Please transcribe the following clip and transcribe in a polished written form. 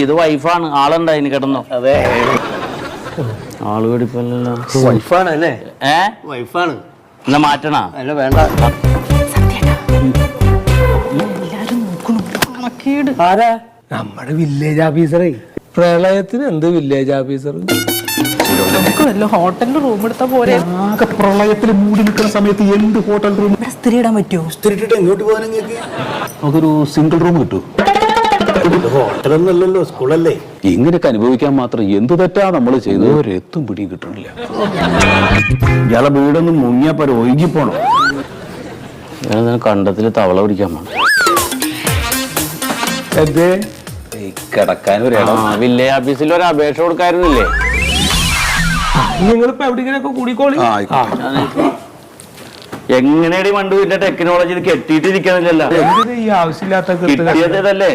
ഇത് വൈഫാണ്, ആളുണ്ടായിന് കിടന്നോ? അതെ, ആള് കടിപ്പല്ലോ. വൈഫാണ് അല്ലേ? വൈഫാണ്. എന്നാ മാറ്റണ? അല്ല വേണ്ട. ആരാ? നമ്മുടെ വില്ലേജ് ഓഫീസറേ. പ്രളയത്തിന് എന്ത് വില്ലേജ് ഓഫീസർ? ഹോട്ടലിൽ റൂം എടുത്താ പോരെ? പ്രളയത്തിൽ മൂടി നിൽക്കുന്ന സമയത്ത് എന്ത് ഹോട്ടൽ റൂം? സ്ത്രീ ഇടാൻ പറ്റുമോ? സ്ത്രീ എങ്ങോട്ട് പോകാനും നമുക്കൊരു സിംഗിൾ റൂം കിട്ടൂ. ഹോട്ടലൊന്നുമല്ലല്ലോ, സ്കൂളല്ലേ. ഇങ്ങനെയൊക്കെ അനുഭവിക്കാൻ മാത്രം എന്ത് തെറ്റാ നമ്മൾ ചെയ്തത്? ഒരെത്തും പിടിയും കിട്ടണില്ല. ഇയാളെ വീടൊന്നും മുങ്ങിയപ്പോ ഒഴുകിപ്പോണോ? കണ്ടത്തില് തവള പിടിക്കാൻ പോണം. കിടക്കാൻ വില്ലേജ് ഓഫീസിൽ ഒരു അപേക്ഷ കൊടുക്കായിരുന്നില്ലേ? നിങ്ങളിപ്പോ എവിടെയെങ്കിലൊക്കെ കൂടിക്കോളി. എങ്ങനെയാണ് ഈ വണ്ടു ടെക്നോളജി കെട്ടിയിട്ടിരിക്കണില്ലല്ലോ. ഈ ആവശ്യമില്ലാത്ത കിട്ടിയതല്ലേ?